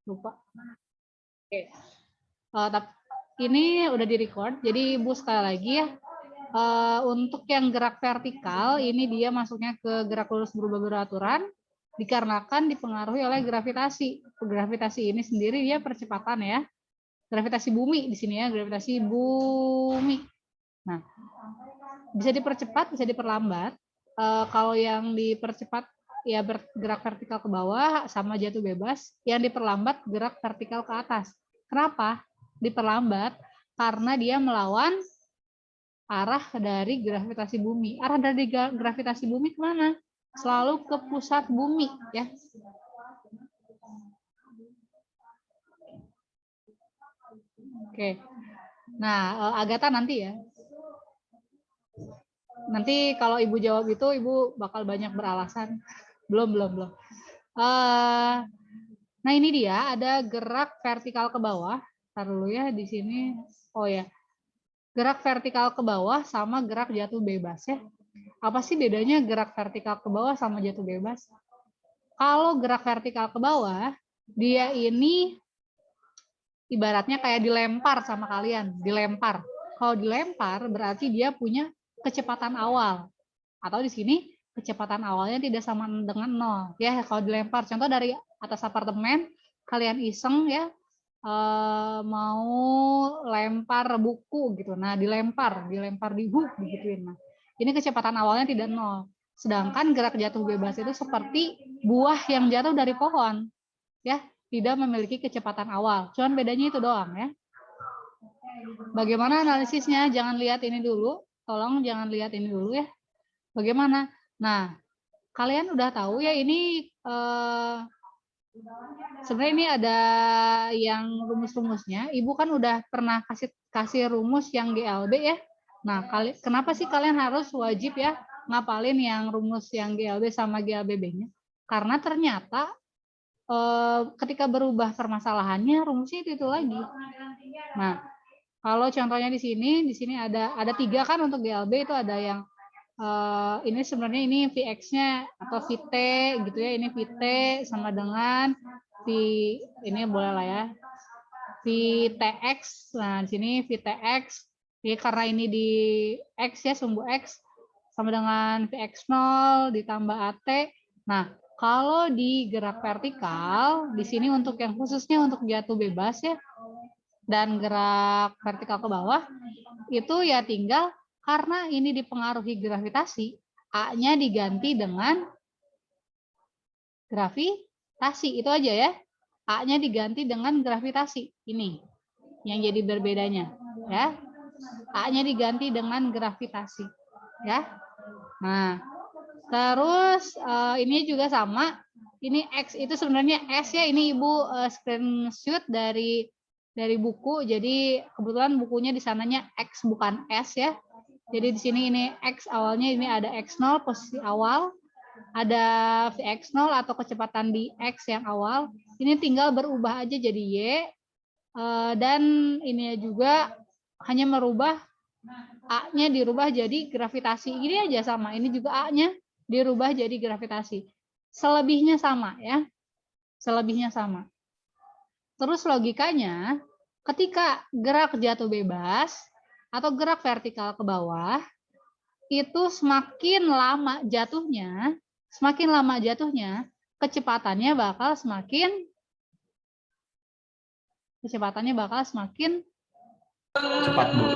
Lupa. Oke. Tapi ini udah di-record. Jadi Ibu sekali lagi ya. Untuk yang gerak vertikal, ini dia masuknya ke gerak lurus berubah beraturan dikarenakan dipengaruhi oleh gravitasi. Gravitasi ini sendiri dia percepatan ya. Gravitasi bumi di sini ya, gravitasi bumi. Nah, bisa dipercepat, bisa diperlambat. Kalau yang dipercepat ya bergerak vertikal ke bawah sama jatuh bebas, yang diperlambat gerak vertikal ke atas. Kenapa diperlambat? Karena dia melawan arah dari gravitasi bumi. Arah dari gravitasi bumi kemana? Selalu ke pusat bumi ya. Oke. Nah, Agatha nanti ya. Nanti kalau Ibu jawab itu, Ibu bakal banyak beralasan. Belum. Nah, ini dia ada gerak vertikal ke bawah. Ntar dulu ya di sini. Oh ya. Gerak vertikal ke bawah sama gerak jatuh bebas ya. Apa sih bedanya gerak vertikal ke bawah sama jatuh bebas? Kalau gerak vertikal ke bawah, dia ini ibaratnya kayak dilempar sama kalian, dilempar. Kalau dilempar berarti dia punya kecepatan awal. Atau di sini kecepatan awalnya tidak sama dengan 0. Ya, kalau dilempar, contoh dari atas apartemen, kalian iseng ya, mau lempar buku gitu. Nah, dilempar di hook digituin. Nah, ini kecepatan awalnya tidak 0. Sedangkan gerak jatuh bebas itu seperti buah yang jatuh dari pohon. Ya, tidak memiliki kecepatan awal. Cuman bedanya itu doang ya. Bagaimana analisisnya? Jangan lihat ini dulu. Tolong jangan lihat ini dulu ya. Bagaimana? Nah, kalian udah tahu ya ini sebenarnya ini ada yang rumus-rumusnya. Ibu kan udah pernah kasih rumus yang GLB ya. Nah, kenapa sih kalian harus wajib ya ngapalin yang rumus yang GLB sama GLBB-nya? Karena ternyata ketika berubah permasalahannya rumusnya itu lagi. Nah, kalau contohnya di sini ada 3 kan untuk GLB itu ada yang ini sebenarnya ini Vx-nya atau Vt gitu ya, ini Vt sama dengan V ini boleh lah ya. Vtx. Nah, di sini Vtx. Jadi karena ini di X ya, sumbu X sama dengan Vx0 ditambah At. Nah, kalau di gerak vertikal, di sini untuk yang khususnya untuk jatuh bebas ya, dan gerak vertikal ke bawah, itu ya tinggal karena ini dipengaruhi gravitasi, A-nya diganti dengan gravitasi, itu aja ya. A-nya diganti dengan gravitasi, ini yang jadi berbedanya ya. A-nya diganti dengan gravitasi ya. Nah, terus ini juga sama. Ini X itu sebenarnya S ya. Ini Ibu screenshot dari buku. Jadi kebetulan bukunya di sananya X bukan S ya. Jadi di sini ini X awalnya ini ada X0 posisi awal. Ada Vx0 atau kecepatan di X yang awal. Ini tinggal berubah aja jadi Y. Dan ini juga hanya merubah A-nya dirubah jadi gravitasi. Ini aja sama. Ini juga A-nya dirubah jadi gravitasi. Selebihnya sama ya. Selebihnya sama. Terus logikanya, ketika gerak jatuh bebas atau gerak vertikal ke bawah, itu semakin lama jatuhnya, kecepatannya bakal semakin cepat, Bu.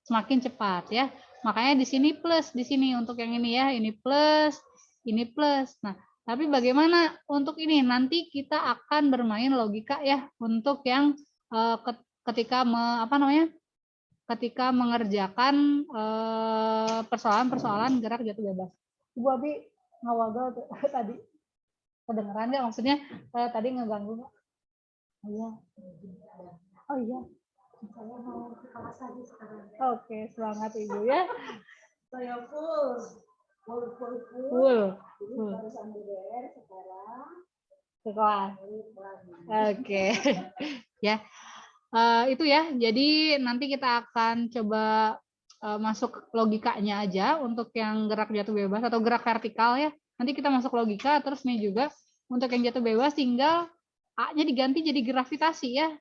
Semakin cepat ya. Makanya di sini plus, di sini untuk yang ini ya, ini plus, ini plus. Nah, tapi bagaimana untuk ini? Nanti kita akan bermain logika ya untuk yang ketika ketika mengerjakan persoalan-persoalan gerak jatuh bebas. Ibu Abi ngawagel tadi kedengeran nggak? Maksudnya tadi ngeganggu nggak? Oh iya. Oh iya. Saya mau ke kelas lagi sekarang. Oke, semangat Ibu ya. Saya full. Barusan beres sekarang ke kelas. Oke. Ya. Itu ya. Jadi nanti kita akan coba masuk logikanya aja untuk yang gerak jatuh bebas atau gerak vertikal ya. Nanti kita masuk logika, terus nih juga untuk yang jatuh bebas tinggal A-nya diganti jadi gravitasi ya.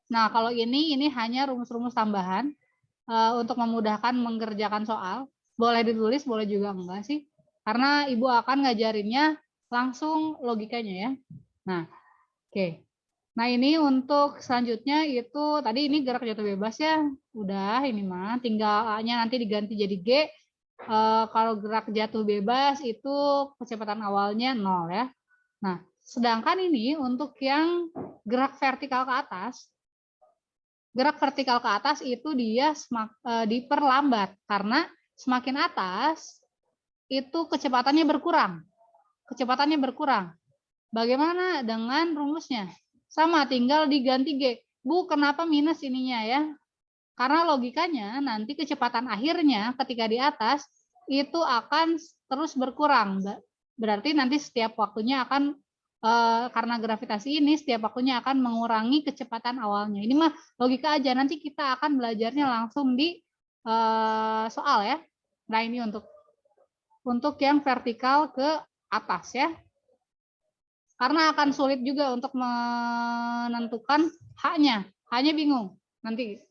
Nah, kalau ini hanya rumus-rumus tambahan untuk memudahkan mengerjakan soal. Boleh ditulis, boleh juga enggak sih. Karena Ibu akan ngajarinnya langsung logikanya ya. Nah, oke. Nah, ini untuk selanjutnya itu tadi ini gerak jatuh bebas ya. Udah, ini mah tinggal A-nya nanti diganti jadi G. Kalau gerak jatuh bebas itu kecepatan awalnya 0 ya. Nah, sedangkan ini untuk yang gerak vertikal ke atas, itu dia diperlambat karena semakin atas itu kecepatannya berkurang. Bagaimana dengan rumusnya? Sama, tinggal diganti G. Bu, kenapa minus ininya ya? Karena logikanya nanti kecepatan akhirnya ketika di atas itu akan terus berkurang. Berarti nanti setiap waktunya akan karena gravitasi ini setiap waktunya akan mengurangi kecepatan awalnya. Ini mah logika aja. Nanti kita akan belajarnya langsung di soal ya. Nah, ini untuk yang vertikal ke atas ya. Karena akan sulit juga untuk menentukan H-nya. H-nya bingung. Nanti.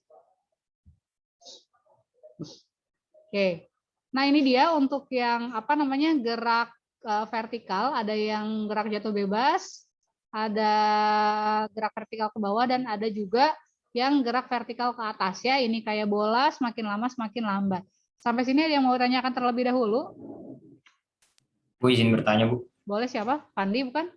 Oke. Nah, ini dia untuk yang apa namanya gerak vertikal, ada yang gerak jatuh bebas, ada gerak vertikal ke bawah dan ada juga yang gerak vertikal ke atas ya. Ini kayak bola, semakin lama semakin lambat. Sampai sini ada yang mau tanyakan terlebih dahulu? Bu, izin bertanya, Bu. Boleh, siapa? Pandi bukan?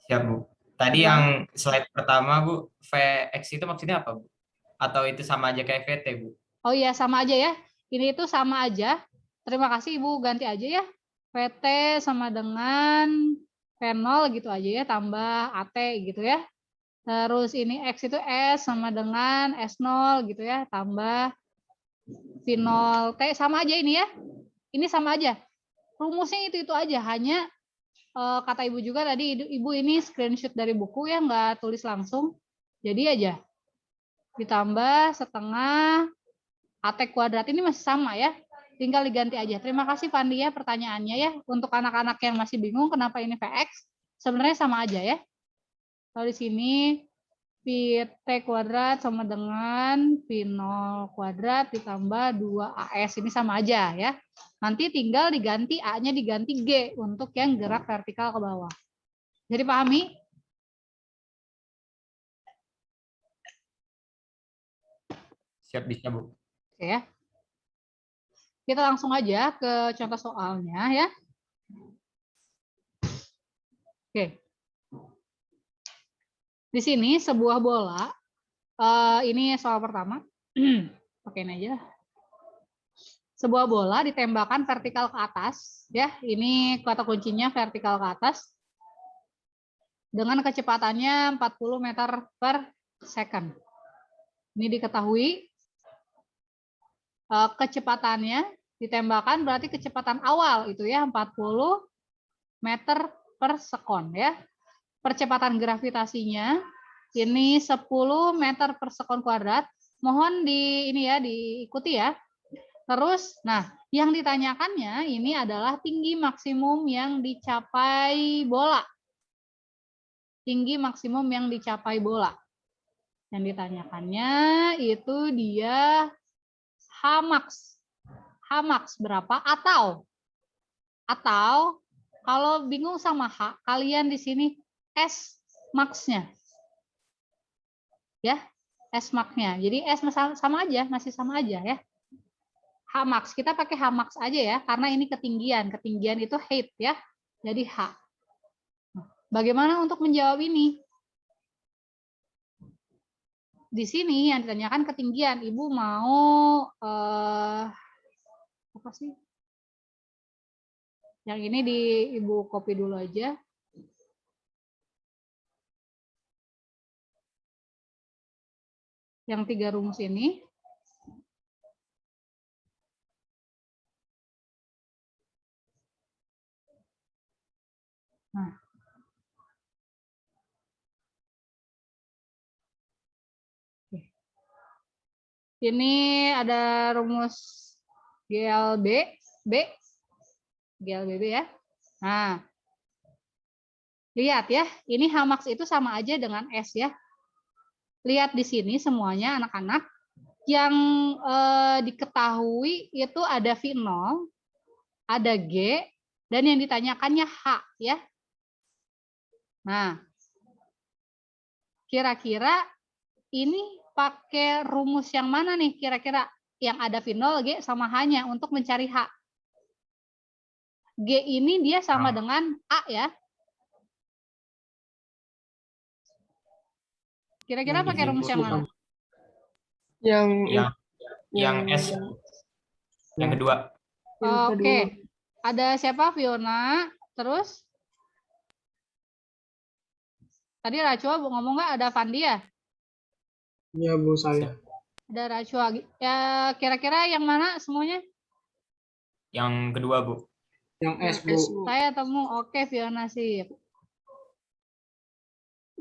Siap, Bu. Tadi Gimana? yang slide pertama, Bu, Vx itu maksudnya apa, Bu? Atau itu sama aja kayak VT, Bu? Oh iya, sama aja ya. Ini itu sama aja. Terima kasih Ibu, ganti aja ya. PT sama dengan V0 gitu aja ya, tambah AT gitu ya. Terus ini X itu S sama dengan S0 gitu ya, tambah V0T sama aja ini ya. Ini sama aja. Rumusnya itu aja, hanya kata Ibu juga tadi, Ibu ini screenshot dari buku ya, nggak tulis langsung. Jadi aja ditambah setengah AT kuadrat ini masih sama ya. Tinggal diganti aja. Terima kasih Pandi ya pertanyaannya ya. Untuk anak-anak yang masih bingung kenapa ini Vx, sebenarnya sama aja ya. Kalau di sini Vt kuadrat sama dengan V0 kuadrat ditambah 2AS. Ini sama aja ya. Nanti tinggal diganti A-nya diganti G untuk yang gerak vertikal ke bawah. Jadi pahami? Siap, bisa, Bu. Oke ya. Kita langsung aja ke contoh soalnya ya. Oke. Di sini sebuah bola, ini soal pertama, pakein aja. Sebuah bola ditembakkan vertikal ke atas, ya. Ini kata kuncinya vertikal ke atas dengan kecepatannya 40 meter per second. Ini diketahui kecepatannya ditembakkan berarti kecepatan awal itu ya 40 meter per sekon ya. Percepatan gravitasinya ini 10 meter per sekon kuadrat. Mohon diikuti ya. Terus, nah, yang ditanyakannya ini adalah tinggi maksimum yang dicapai bola. Tinggi maksimum yang dicapai bola. Yang ditanyakannya itu dia Hmax. Hmax berapa? Atau kalau bingung sama H, kalian di sini S max-nya. Ya, S max-nya. Jadi S sama aja, masih sama aja ya. Hmax, kita pakai Hmax aja ya, karena ini ketinggian. Ketinggian itu height ya, jadi H. Bagaimana untuk menjawab ini? Di sini yang ditanyakan ketinggian. Ibu mau apa sih? Yang ini Ibu copy dulu aja. Yang 3 rumus ini. Nah. Ini ada rumus GLBB ya. Nah, Lihat ya, ini H max itu sama aja dengan S ya. Lihat di sini semuanya anak-anak yang diketahui itu ada V0, ada G, dan yang ditanyakannya H ya. Nah, kira-kira ini pakai rumus yang mana nih kira-kira yang ada V0, G sama H-nya untuk mencari H? G ini dia sama dengan A ya. Kira-kira pakai rumus yang mana? Yang S, yang kedua. Oke. Ada siapa? Fiona. Terus? Tadi Rachua ngomong nggak ada Fandi ya? Iya Bu, saya. Ada Rachua. Ya, kira-kira yang mana semuanya? Yang kedua, Bu. Yang S Bu. Saya temu. Oke, Fiona sih.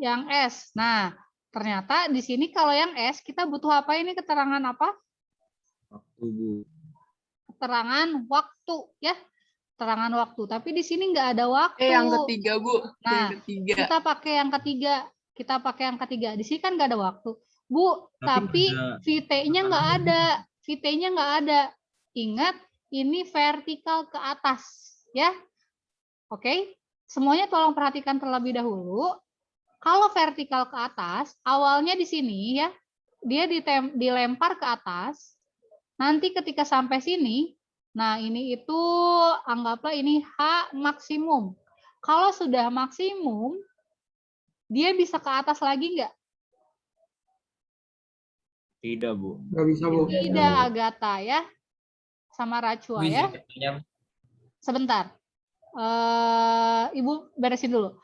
Yang S. Nah, ternyata di sini kalau yang S kita butuh apa ini keterangan apa? Waktu, Bu. Keterangan waktu ya. Keterangan waktu. Tapi di sini nggak ada waktu. Yang ketiga, Bu. Nah, Yang ketiga. kita pakai yang ketiga. Kita pakai yang ketiga. Di sini kan nggak ada waktu. Bu, tapi VT-nya nggak ada. VT-nya nggak ada. Ingat, ini vertikal ke atas. Ya. Oke. Semuanya tolong perhatikan terlebih dahulu. Kalau vertikal ke atas, awalnya di sini ya, dia dilempar ke atas. Nanti ketika sampai sini, nah ini itu anggaplah ini H maksimum. Kalau sudah maksimum, dia bisa ke atas lagi nggak? Tidak, Bu. Nggak bisa Bu. Tidak, Agatha ya. Sama Rachua ya. Sebentar. Ibu beresin dulu.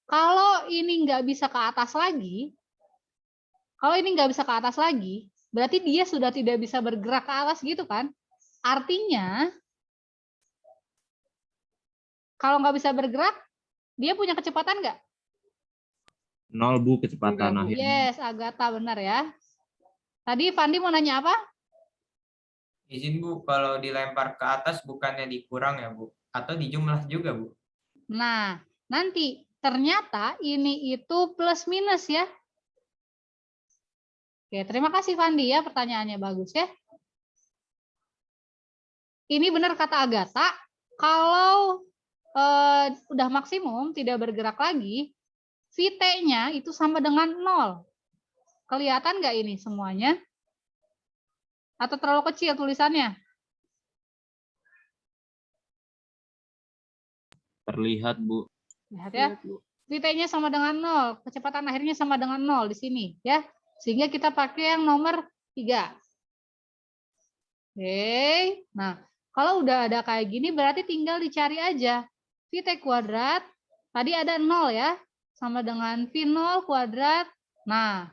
Kalau ini nggak bisa ke atas lagi, berarti dia sudah tidak bisa bergerak ke atas gitu kan? Artinya, kalau nggak bisa bergerak, dia punya kecepatan nggak? 0, Bu, kecepatan akhirnya. Yes, Agatha benar ya. Tadi Fandi mau nanya apa? Izin, Bu, kalau dilempar ke atas bukannya dikurang ya, Bu? Atau dijumlah juga, Bu? Nah, nanti ternyata ini itu plus minus ya. Oke, terima kasih Fandi ya, pertanyaannya bagus ya. Ini benar kata Agatha, kalau udah maksimum tidak bergerak lagi, VT-nya itu sama dengan 0. Kelihatan nggak ini semuanya? Atau terlalu kecil tulisannya? Terlihat, Bu. Lihat ya. VT-nya sama dengan 0, kecepatan akhirnya sama dengan 0 di sini ya. Sehingga kita pakai yang nomor 3. Oke. Nah, kalau udah ada kayak gini berarti tinggal dicari aja. VT kuadrat tadi ada 0 ya. Sama dengan V0 kuadrat. Nah,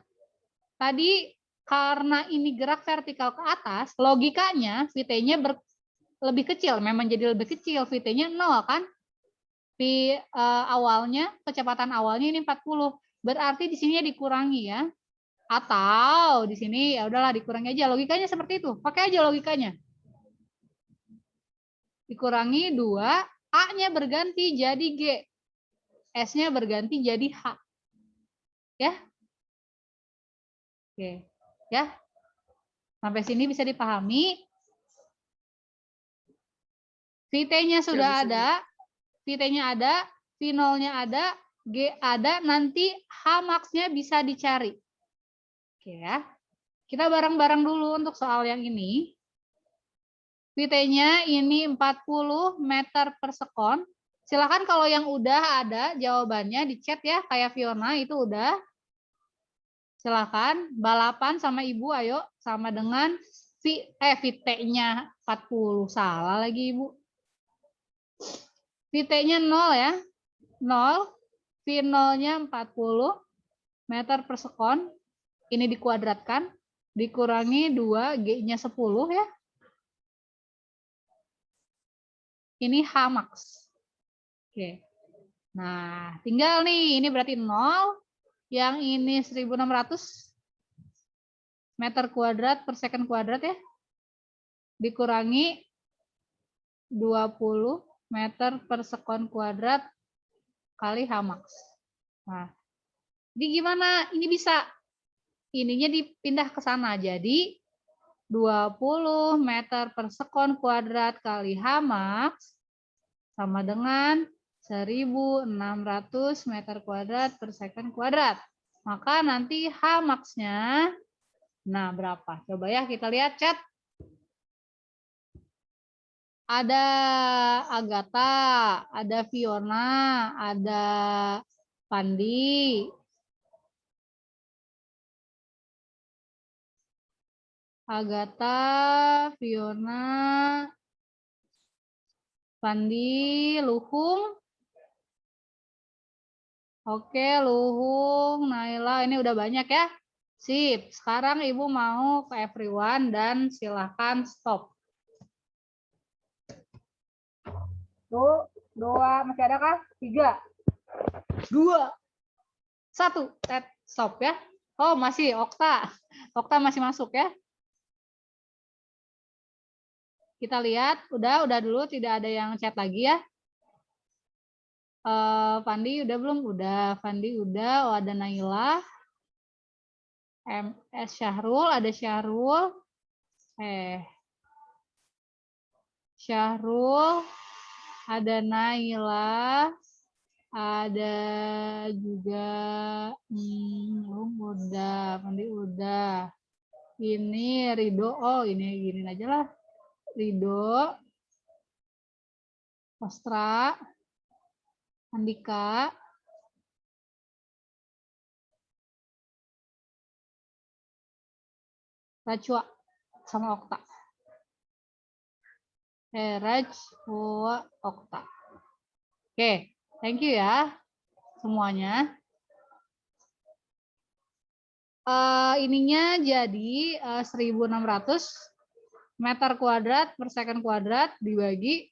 tadi karena ini gerak vertikal ke atas, logikanya VT-nya lebih kecil, memang jadi lebih kecil, VT-nya 0 kan? Awalnya, kecepatan awalnya ini 40. Berarti di sini dikurangi ya. Atau di sini ya udahlah dikurangi aja, logikanya seperti itu. Pakai aja logikanya. Dikurangi 2, A-nya berganti jadi G. S-nya berganti jadi H. Ya? Oke. Ya. Sampai sini bisa dipahami. VT-nya sudah ada, VT-nya ada, V0-nya ada, G ada, nanti H max-nya bisa dicari. Oke ya. Kita bareng-bareng dulu untuk soal yang ini. VT-nya ini 40 meter per sekon. Silakan kalau yang udah ada jawabannya di chat ya, kayak Fiona itu udah. Silakan balapan sama Ibu, ayo sama dengan VT-nya 40. Salah lagi Ibu. VT-nya 0 ya. 0. V0-nya 40 meter per sekon. Ini dikuadratkan. Dikurangi 2, G-nya 10 ya. Ini H max. Oke. Nah, tinggal nih. Ini berarti 0. Yang ini 1600 meter kuadrat per second kuadrat ya. Dikurangi 20 meter per sekon kuadrat kali H max. Nah, jadi gimana? Ini bisa. Ininya dipindah ke sana. Jadi 20 meter per sekon kuadrat kali H max sama dengan 1.600 meter kuadrat per second kuadrat. Maka nanti H max-nya, nah berapa? Coba ya kita lihat chat. Ada Agatha, ada Fiona, ada Pandi, Agatha, Fiona, Pandi, Luhung. Oke, Luhung, Naila, ini udah banyak ya. Sip, sekarang Ibu mau ke everyone dan silahkan stop. Tuh, 2, masih ada kah? 3, 2, 1, stop ya. Oh, masih Okta. Okta masih masuk ya. Kita lihat, udah dulu, tidak ada yang chat lagi ya. Fandi udah belum? Udah, Fandi udah. Oh, ada Naila. MS Syahrul, ada Syahrul. Syahrul, ada Naila, ada juga udah, Fandi udah. Ini Ridho, oh ini gini aja lah. Ridho, Ostra, Andika, Rajwa, sama Okta. Rajwa, Okta. Oke, thank you ya semuanya. Ininya jadi 1.600 meter kuadrat per second kuadrat dibagi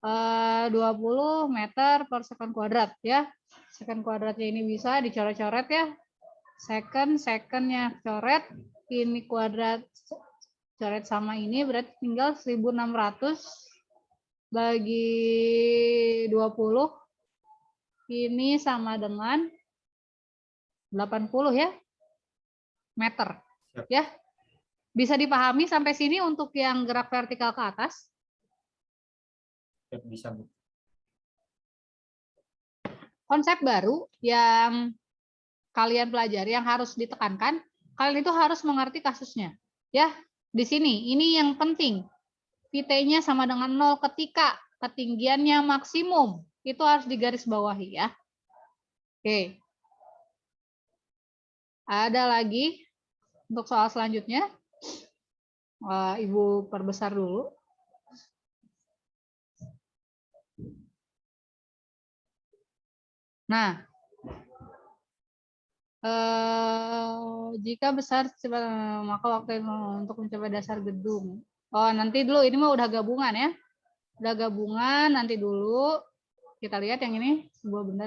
20 meter per second kuadrat ya. Second kuadratnya ini bisa dicoret-coret ya. Secondnya coret, ini kuadrat coret sama ini berarti tinggal 1.600 bagi 20. Ini sama dengan 80 ya meter. Ya. Bisa dipahami sampai sini untuk yang gerak vertikal ke atas? Bisa, Bu. Konsep baru yang kalian pelajari yang harus ditekankan, kalian itu harus mengerti kasusnya. Ya, di sini ini yang penting. Vt-nya sama dengan 0 ketika ketinggiannya maksimum. Itu harus digarisbawahi ya. Oke. Ada lagi untuk soal selanjutnya. Ibu perbesar dulu. Nah, jika besar maka waktu untuk mencapai dasar gedung. Oh, nanti dulu ini mah udah gabungan ya. Udah gabungan, nanti dulu kita lihat yang ini sebuah benda.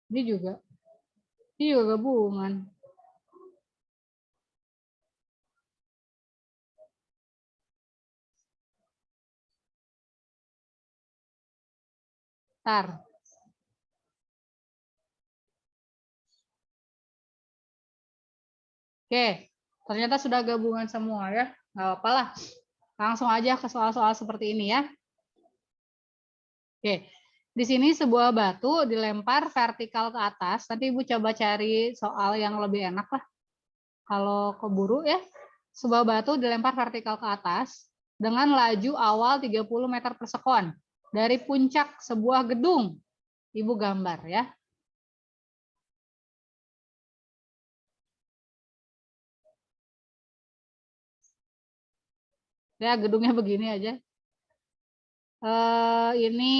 Ini juga gabungan. Tar. Oke, ternyata sudah gabungan semua ya. Nggak apa-apa lah. Langsung aja ke soal-soal seperti ini ya. Oke, di sini sebuah batu dilempar vertikal ke atas. Nanti Ibu coba cari soal yang lebih enak lah. Kalau keburu ya, sebuah batu dilempar vertikal ke atas dengan laju awal 30 meter per sekon dari puncak sebuah gedung. Ibu gambar ya. Ya, gedungnya begini aja. Ini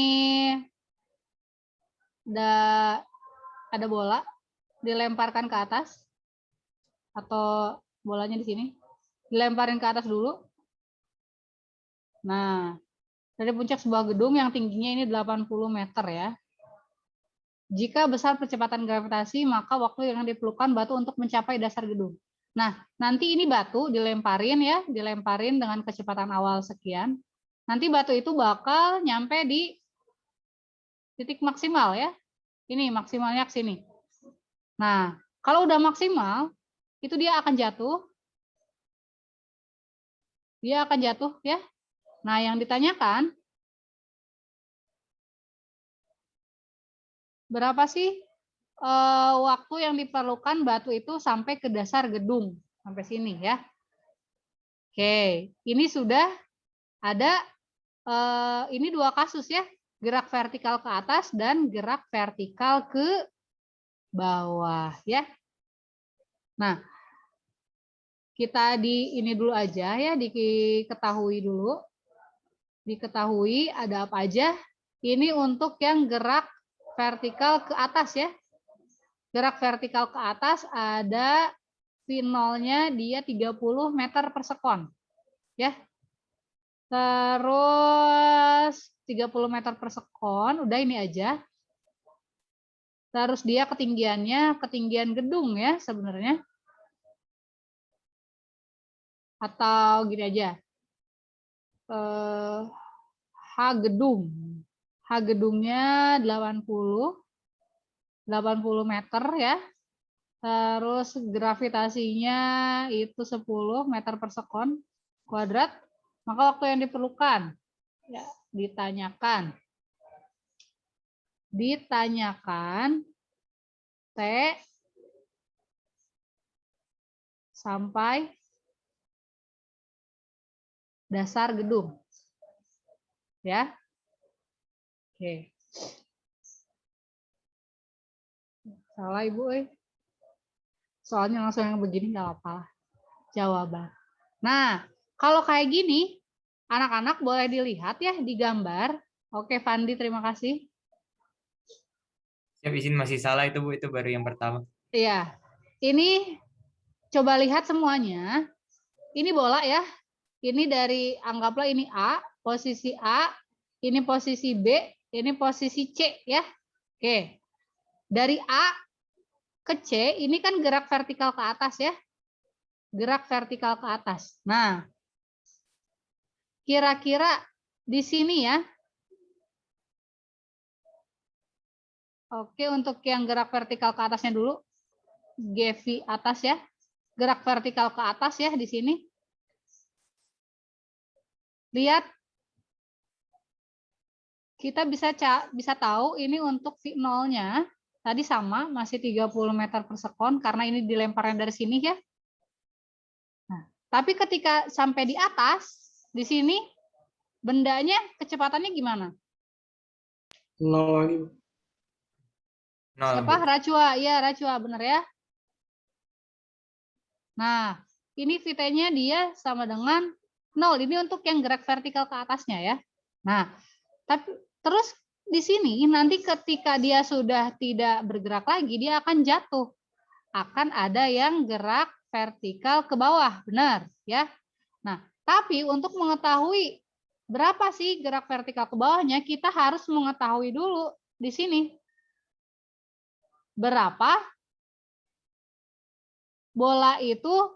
ada bola dilemparkan ke atas atau bolanya di sini dilemparin ke atas dulu. Nah, dari puncak sebuah gedung yang tingginya ini 80 meter ya. Jika besar percepatan gravitasi, maka waktu yang diperlukan batu untuk mencapai dasar gedung. Nah, nanti ini batu dilemparin ya, dilemparin dengan kecepatan awal sekian. Nanti batu itu bakal nyampe di titik maksimal ya. Ini maksimalnya ke sini. Nah, kalau udah maksimal, itu dia akan jatuh. Dia akan jatuh ya. Nah, yang ditanyakan, berapa sih waktu yang diperlukan batu itu sampai ke dasar gedung? Sampai sini ya. Oke, ini sudah ada, ini dua kasus ya. Gerak vertikal ke atas dan gerak vertikal ke bawah ya. Nah, kita ini dulu aja ya, diketahui dulu. Diketahui ada apa aja. Ini untuk yang gerak vertikal ke atas ya. Gerak vertikal ke atas ada V0-nya dia 30 meter per sekon. Ya. Terus 30 meter per sekon, udah ini aja. Terus dia ketinggiannya ketinggian gedung ya sebenarnya. Atau gini aja. H gedung. H gedungnya 80 meter ya. Terus gravitasinya itu 10 meter per sekon kuadrat. Maka waktu yang diperlukan ya ditanyakan T sampai dasar gedung. Ya. Oke. Salah Ibu, soalnya langsung yang begini nggak apa-apa. Jawaban. Nah, kalau kayak gini, anak-anak boleh dilihat ya di gambar. Oke, Fandi, terima kasih. Siap, izin masih salah itu Bu, itu baru yang pertama. Iya. Ini coba lihat semuanya. Ini bola ya. Ini dari, anggaplah ini A, posisi A, ini posisi B, ini posisi C ya. Oke. Dari A ke C, ini kan gerak vertikal ke atas ya. Gerak vertikal ke atas. Nah, kira-kira di sini ya. Oke, untuk yang gerak vertikal ke atasnya dulu. GV atas ya. Gerak vertikal ke atas ya di sini. Lihat. Kita bisa tahu ini untuk V0-nya tadi sama, masih 30 meter per sekon karena ini dilemparnya dari sini ya. Nah, tapi ketika sampai di atas, di sini bendanya kecepatannya gimana? 0 lagi. 0, Siapa? Bu. Racua. Iya, Racua, benar ya. Nah, ini VT-nya dia sama dengan 0. Ini untuk yang gerak vertikal ke atasnya ya. Nah, tapi terus di sini nanti ketika dia sudah tidak bergerak lagi, dia akan jatuh. Akan ada yang gerak vertikal ke bawah, benar ya. Nah, tapi untuk mengetahui berapa sih gerak vertikal ke bawahnya, kita harus mengetahui dulu di sini. Berapa bola itu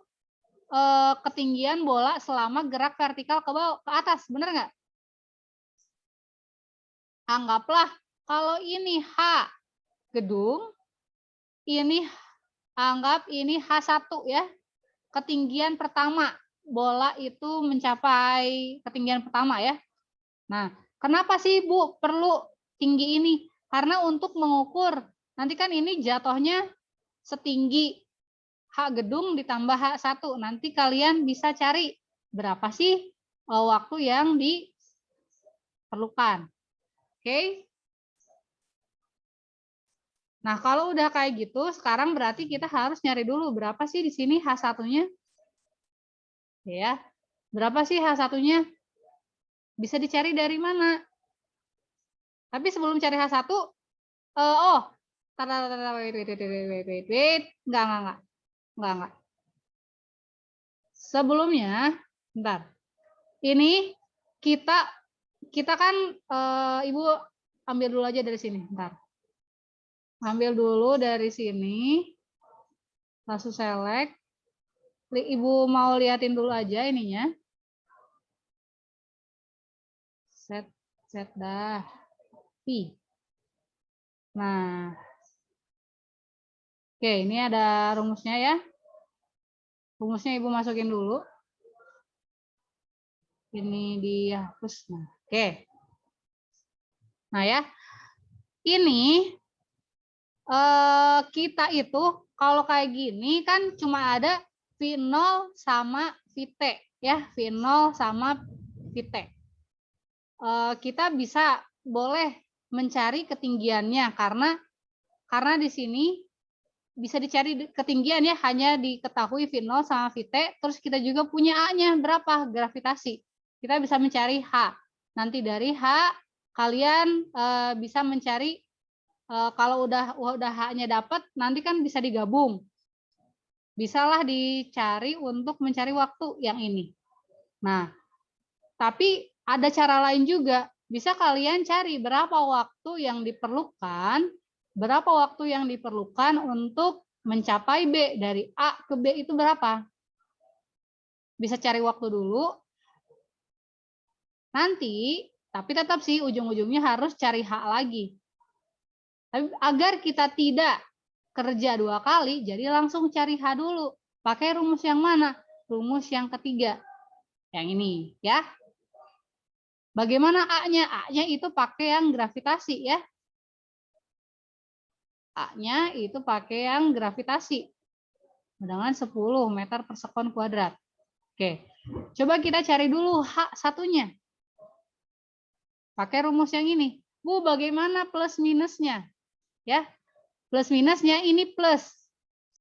ketinggian bola selama gerak vertikal ke bawah, ke atas, benar nggak? Anggaplah kalau ini H gedung, ini anggap ini H1 ya. Ketinggian pertama bola itu mencapai ketinggian pertama ya. Nah, kenapa sih Bu perlu tinggi ini? Karena untuk mengukur nanti kan ini jatuhnya setinggi H gedung ditambah H1. Nanti kalian bisa cari berapa sih waktu yang diperlukan. Oke. Nah, kalau udah kayak gitu, sekarang berarti kita harus nyari dulu berapa sih di sini H1-nya. Ya. Berapa sih H1-nya? Bisa dicari dari mana? Tapi sebelum cari H1, wait. Enggak. Sebelumnya, bentar. Ini kita kan Ibu ambil dulu aja dari sini, bentar. Ambil dulu dari sini. Langsung select. Ibu mau liatin dulu aja ininya. Set dah. Pi. Nah, oke, ini ada rumusnya ya. Rumusnya Ibu masukin dulu. Ini dihapus. Nah, oke. Nah ya, ini kita itu kalau kayak gini kan cuma ada V0 sama VT ya, V0 sama VT. Kita bisa boleh mencari ketinggiannya karena di sini bisa dicari ketinggian ya, hanya diketahui V0 sama VT, terus kita juga punya A-nya berapa, gravitasi. Kita bisa mencari H. Nanti dari H kalian bisa mencari, kalau udah H-nya dapat, nanti kan bisa digabung. Bisalah dicari untuk mencari waktu yang ini. Nah, tapi ada cara lain juga. Bisa kalian cari berapa waktu yang diperlukan untuk mencapai B. Dari A ke B itu berapa? Bisa cari waktu dulu. Nanti, tapi tetap sih ujung-ujungnya harus cari H lagi. Tapi agar kita tidak kerja 2 kali, jadi langsung cari H dulu. Pakai rumus yang mana? Rumus yang ketiga. Yang ini, ya. Bagaimana A-nya? A-nya itu pakai yang gravitasi, ya. A-nya itu pakai yang gravitasi. Dengan 10 meter per sekon kuadrat. Oke. Coba kita cari dulu H satunya. Pakai rumus yang ini. Bu, bagaimana plus minusnya? Ya. Plus minusnya ini plus.